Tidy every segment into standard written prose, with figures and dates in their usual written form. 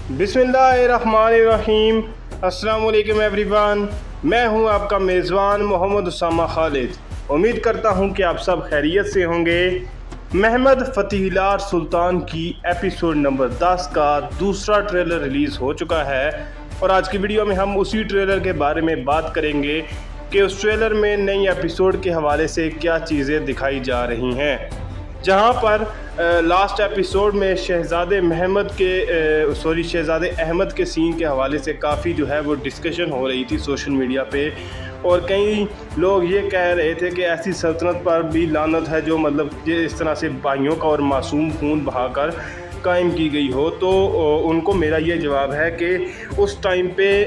बिस्मिल्लाहिर्रहमानिर्रहीम। अस्सलाम वालेकुम एवरीवन। मैं हूं आपका मेज़बान मोहम्मद उसामा खालिद। उम्मीद करता हूं कि आप सब खैरियत से होंगे। महमद फ़तीहलार सुल्तान की एपिसोड नंबर 10 का दूसरा ट्रेलर रिलीज़ हो चुका है और आज की वीडियो में हम उसी ट्रेलर के बारे में बात करेंगे कि उस ट्रेलर में नई एपिसोड के हवाले से क्या चीज़ें दिखाई जा रही हैं। जहां पर लास्ट एपिसोड में शहज़ादे अहमद के सीन के हवाले से काफ़ी जो है वो डिस्कशन हो रही थी सोशल मीडिया पे, और कई लोग ये कह रहे थे कि ऐसी सल्तनत पर भी लानत है जो मतलब ये इस तरह से भाइयों का और मासूम खून बहाकर कायम की गई हो। तो उनको मेरा ये जवाब है कि उस टाइम पे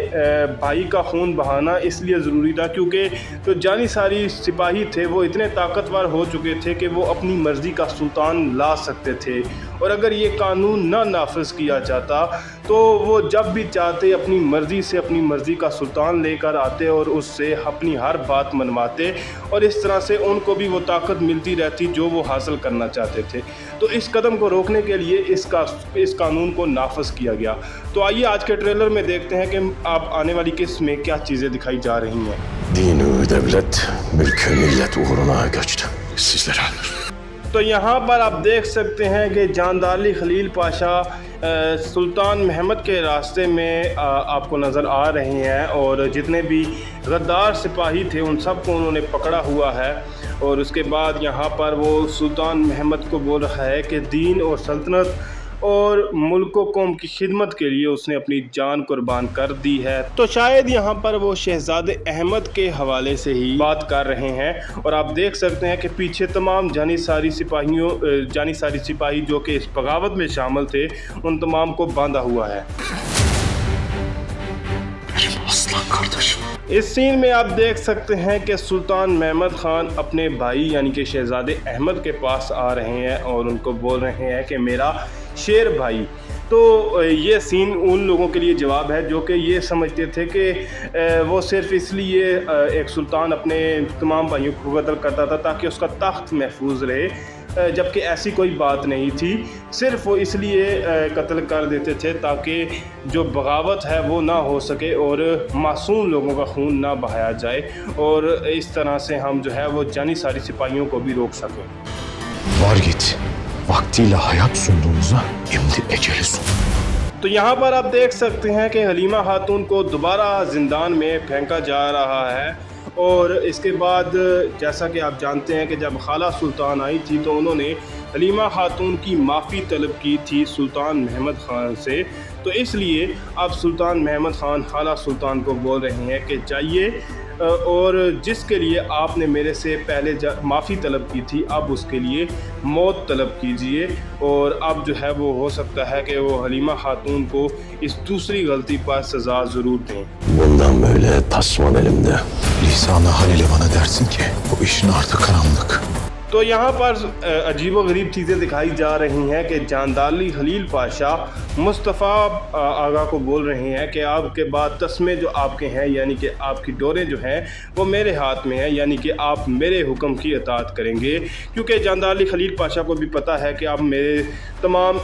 भाई का खून बहाना इसलिए ज़रूरी था क्योंकि तो जानी सारी सिपाही थे वो इतने ताकतवर हो चुके थे कि वो अपनी मर्ज़ी का सुल्तान ला सकते थे, और अगर ये कानून ना नाफिज किया जाता तो वो जब भी चाहते अपनी मर्ज़ी से अपनी मर्ज़ी का सुल्तान लेकर आते और उससे अपनी हर बात मनवाते, और इस तरह से उनको भी वो ताकत मिलती रहती जो वो हासिल करना चाहते थे। तो इस कदम को रोकने के लिए इस कानून को नाफिज किया गया। तो आइए आज के ट्रेलर में देखते हैं कि आप आने वाली किस्त में क्या चीज़ें दिखाई जा रही हैं। Din ve devlet mülkü millet uğruna göçtü. Sizlere. तो यहाँ पर आप देख सकते हैं कि जानदाली खलील पाशा सुल्तान महमद के रास्ते में आपको नज़र आ रहे हैं, और जितने भी गद्दार सिपाही थे उन सबको उन्होंने पकड़ा हुआ है। और उसके बाद यहाँ पर वो सुल्तान महमद को बोल रहा है कि दीन और सल्तनत और मुल्क कौम की खिदमत के लिए उसने अपनी जान कुर्बान कर दी है। तो शायद यहाँ पर वो शहज़ादे अहमद के हवाले से ही बात कर रहे हैं, और आप देख सकते हैं कि पीछे तमाम जानी सारी सिपाही जो कि इस बगावत में शामिल थे उन तमाम को बांधा हुआ है। इस सीन में आप देख सकते हैं कि सुल्तान महमद ख़ान अपने भाई यानी कि शहज़ादे अहमद के पास आ रहे हैं और उनको बोल रहे हैं कि मेरा शेर भाई। तो ये सीन उन लोगों के लिए जवाब है जो कि ये समझते थे कि वो सिर्फ़ इसलिए एक सुल्तान अपने तमाम भाइयों को कत्ल करता था ताकि उसका तख्त महफूज रहे, जबकि ऐसी कोई बात नहीं थी। सिर्फ वो इसलिए कत्ल कर देते थे ताकि जो बगावत है वो ना हो सके और मासूम लोगों का खून ना बहाया जाए, और इस तरह से हम जो है वो जानी सारी सिपाहियों को भी रोक सकें। Var git. Vaktiyle hayat sunduğumuza şimdi eceli sun. तो यहाँ पर आप देख सकते हैं कि हलीमा खातून को दोबारा ज़िंदान में फेंका जा रहा है, और इसके बाद जैसा कि आप जानते हैं कि जब खाला सुल्तान आई थी तो उन्होंने हलीमा खातून की माफ़ी तलब की थी सुल्तान महमद ख़ान से। तो इसलिए अब सुल्तान महमद ख़ान खाला सुल्तान को बोल रहे हैं कि जाइए, और जिसके लिए आपने मेरे से पहले माफ़ी तलब की थी अब उसके लिए मौत तलब कीजिए। और अब जो है वो हो सकता है कि वो हलीमा खातून को इस दूसरी गलती पर सज़ा ज़रूर दें। Bundan böyle tasman elimde. Lisan-ı Halil'e bana dersin ki bu işin artık karanlık. तो यहाँ पर अजीबोगरीब चीज़ें दिखाई जा रही हैं कि जानदाली खलील पाशा मुस्तफ़ा आगा को बोल रहे हैं कि आपके बाद तस्मे जो आपके हैं यानी कि आपकी डोरें जो हैं वो मेरे हाथ में हैं, यानी कि आप मेरे हुक्म की इताअत करेंगे। क्योंकि जानदाली खलील पाशा को भी पता है कि अब मेरे तमाम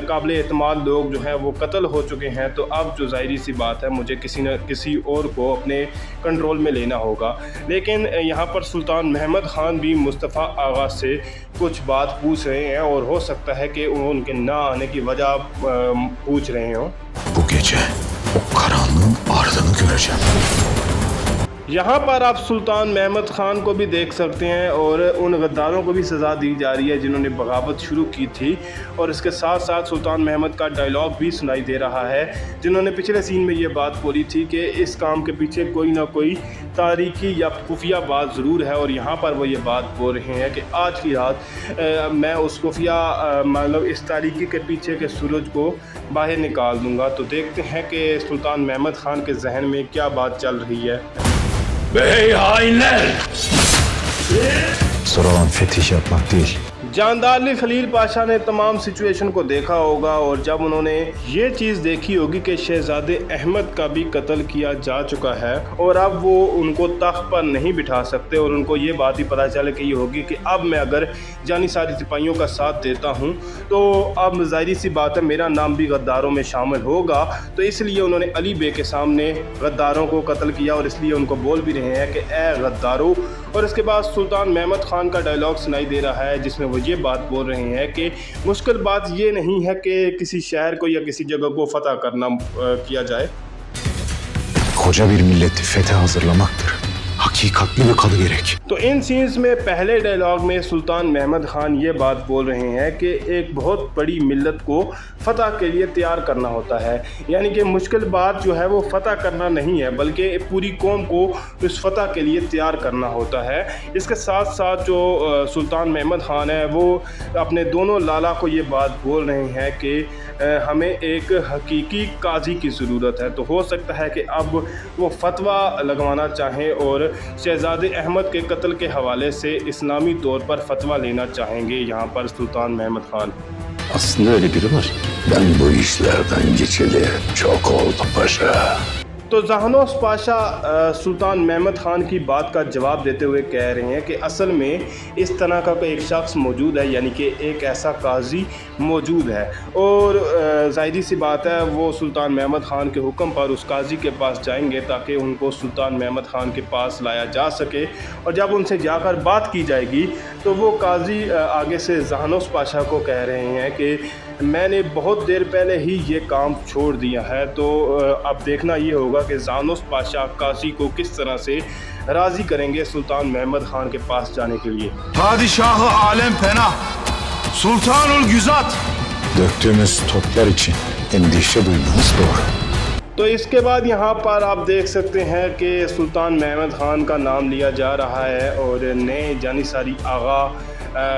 काबिल एतमाद लोग जो हैं वो कत्ल हो चुके हैं, तो अब जो ज़ाहिरी सी बात है मुझे किसी न किसी और को अपने कंट्रोल में लेना होगा। लेकिन यहाँ पर सुल्तान महमद ख़ान भी मुस्तफ़ा आगा से कुछ बात पूछ रहे हैं, और हो सकता है कि उनके ना आने की वजह पूछ रहे हों। Bu gece o karanlığın ardını göreceğim. यहाँ पर आप सुल्तान महमद ख़ान को भी देख सकते हैं, और उन गद्दारों को भी सज़ा दी जा रही है जिन्होंने बगावत शुरू की थी। और इसके साथ साथ सुल्तान महमद का डायलॉग भी सुनाई दे रहा है जिन्होंने पिछले सीन में ये बात बोली थी कि इस काम के पीछे कोई ना कोई तारीकी या खुफिया बात ज़रूर है, और यहाँ पर वो ये बात बोल रहे हैं कि आज की रात मैं उस खुफिया मतलब इस तारीकी के पीछे के सूरज को बाहर निकाल दूँगा। तो देखते हैं कि सुल्तान महमद ख़ान के जहन में क्या बात चल रही है। Bey hainler! Soru olan fetiş yapmak değil. जानदार अली खलील पाशा ने तमाम सिचुएशन को देखा होगा और जब उन्होंने ये चीज़ देखी होगी कि शहजादे अहमद का भी कत्ल किया जा चुका है और अब वो उनको तख्त पर नहीं बिठा सकते और उनको ये बात ही पता चल गई होगी कि अब मैं अगर जानी सारी सिपाहियों का साथ देता हूँ तो अब ज़ाहिर सी बात है मेरा नाम भी गद्दारों में शामिल होगा। तो इसलिए उन्होंने अली बे के सामने गद्दारों को कत्ल किया और इसलिए उनको बोल भी रहे हैं कि ए गद्दारों। और इसके बाद सुल्तान महमद ख़ान का डायलॉग सुनाई दे रहा है जिसमें वो ये बात बोल रहे हैं कि मुश्किल बात ये नहीं है कि किसी शहर को या किसी जगह को फतह करना किया जाए। Koca bir milleti fethe hazırlamaktır. Hakikatli bir kadı gerek. तो इन सीन्स में पहले डायलॉग में सुल्तान महमद ख़ान ये बात बोल रहे हैं कि एक बहुत बड़ी मिल्लत को फ़तह के लिए तैयार करना होता है, यानी कि मुश्किल बात जो है वो फ़तह करना नहीं है बल्कि पूरी कौम को इस फ़तह के लिए तैयार करना होता है। इसके साथ साथ जो सुल्तान महमद ख़ान है वो अपने दोनों लाला को ये बात बोल रहे हैं कि हमें एक हकीकी काजी की ज़रूरत है। तो हो सकता है कि अब वो फतवा लगवाना चाहें और शहजादे अहमद के कत्ल के हवाले से इस्लामी तौर पर फतवा लेना चाहेंगे यहाँ पर सुल्तान Mahmad Khan. Aslında öyle biri var. Ben bu işlerden geçeli çok oldu paşa. तो जहानोस पाशा सुल्तान महमद ख़ान की बात का जवाब देते हुए कह रहे हैं कि असल में इस तरह का एक शख्स मौजूद है, यानी कि एक ऐसा काजी मौजूद है और ज़ाहिर सी बात है वो सुल्तान महमद ख़ान के हुक्म पर उस काजी के पास जाएंगे ताकि उनको सुल्तान महमद ख़ान के पास लाया जा सके। और जब उनसे जाकर बात की जाएगी तो वो काजी आगे से जहानोस पाशा को कह रहे हैं कि मैंने बहुत देर पहले ही ये काम छोड़ दिया है। तो अब देखना ये होगा कि जहानोस पाशा काजी को किस तरह से राज़ी करेंगे सुल्तान महमद ख़ान के पास जाने के लिए। Padişahı alem fena, Sultanul Güzat. Döktüğümüz toplar için endişe duymanız doğru. तो इसके बाद यहाँ पर आप देख सकते हैं कि सुल्तान महमद ख़ान का नाम लिया जा रहा है और नए जानिसारी आगा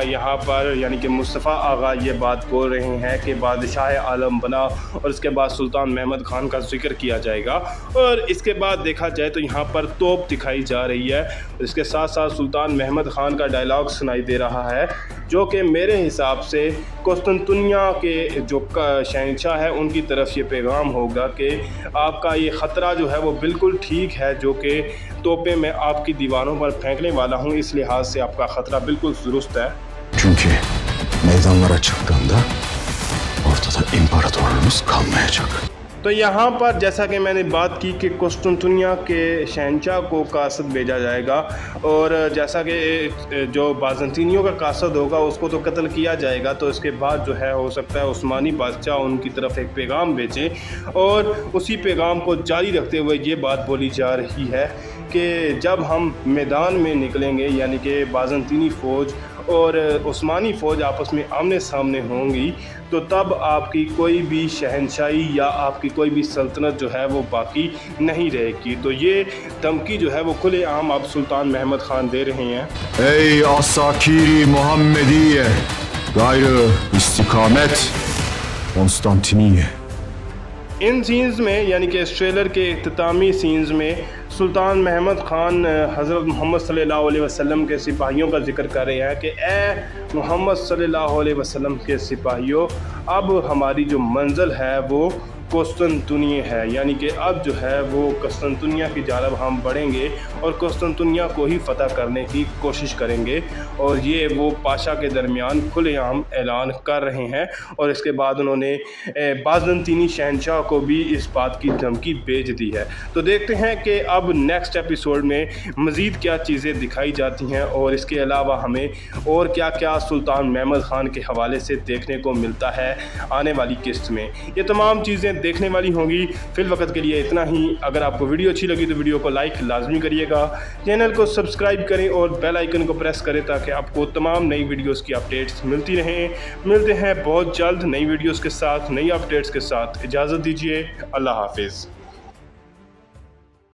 यहाँ पर यानी कि मुस्तफ़ा आगा ये बात बोल रहे हैं कि बादशाह आलम बना और इसके बाद सुल्तान महमद ख़ान का जिक्र किया जाएगा। और इसके बाद देखा जाए तो यहाँ पर तोप दिखाई जा रही है। इसके साथ साथ सुल्तान महमद ख़ान का डायलॉग सुनाई दे रहा है जो कि मेरे हिसाब से कुस्तुनतुनिया के जो शहंशाह है उनकी तरफ ये पैगाम होगा कि आपका ये ख़तरा जो है वो बिल्कुल ठीक है, जो कि तोपें मैं आपकी दीवारों पर फेंकने वाला हूँ, इस लिहाज से आपका ख़तरा बिल्कुल दुरुस्त है। Çünkü meydanlara çıktığında ortada imparatorluğumuz kalmayacak. तो यहाँ पर जैसा कि मैंने बात की कि कुस्तुनतुनिया के शहंशाह को कासद भेजा जाएगा और जैसा कि जो बाज़ंतीनियों का कासद होगा उसको तो कत्ल किया जाएगा। तो इसके बाद जो है हो सकता है उस्मानी बादशाह उनकी तरफ एक पैगाम भेजें और उसी पैगाम को जारी रखते हुए ये बात बोली जा रही है कि जब हम मैदान में निकलेंगे यानी कि बाज़ंतीनी फ़ौज और उस्मानी फ़ौज आपस में आमने सामने होंगी तो तब आपकी कोई भी शहंशाही या आपकी कोई भी सल्तनत जो है वो बाकी नहीं रहेगी। तो ये धमकी जो है वो खुलेआम आप सुल्तान महमद ख़ान दे रहे हैं। Ey asakiri Muhammediye, gayrı istikamet Konstantiniye. इन सीन्स में यानी कि इस ट्रेलर के इख्तितामी सीन्स में सुल्तान महमद ख़ान हज़रत मोहम्मद सल्लल्लाहु अलैहि वसल्लम के सिपाहियों का जिक्र कर रहे हैं कि ए मोहम्मद सल्लल्लाहु अलैहि वसल्लम के सिपाहियों, अब हमारी जो मंजिल है वो कुस्तुनतुनिया है, यानी कि अब जो है वो कुस्तुनतुनिया की जानब हम बढ़ेंगे और कुस्तुनतुनिया को ही फ़तह करने की कोशिश करेंगे। और ये वो पाशा के दरमियान खुलेआम ऐलान कर रहे हैं। और इसके बाद उन्होंने बाज़ंतीनी शहंशाह को भी इस बात की धमकी भेज दी है। तो देखते हैं कि अब नेक्स्ट एपिसोड में मज़ीद क्या चीज़ें दिखाई जाती हैं और इसके अलावा हमें और क्या क्या सुल्तान महमद ख़ान के हवाले से देखने को मिलता है आने वाली किस्त में। ये तमाम चीज़ें देखने वाली होंगी। फिल वक्त के लिए इतना ही। अगर आपको वीडियो अच्छी लगी तो वीडियो को लाइक लाजमी करिएगा, चैनल को सब्सक्राइब करें और बेल आइकन को प्रेस करें ताकि आपको तमाम नई वीडियोस की अपडेट्स मिलती रहें। मिलते हैं बहुत जल्द नई वीडियोस के साथ, नई अपडेट्स के साथ। इजाज़त दीजिए। अल्लाह हाफिज़।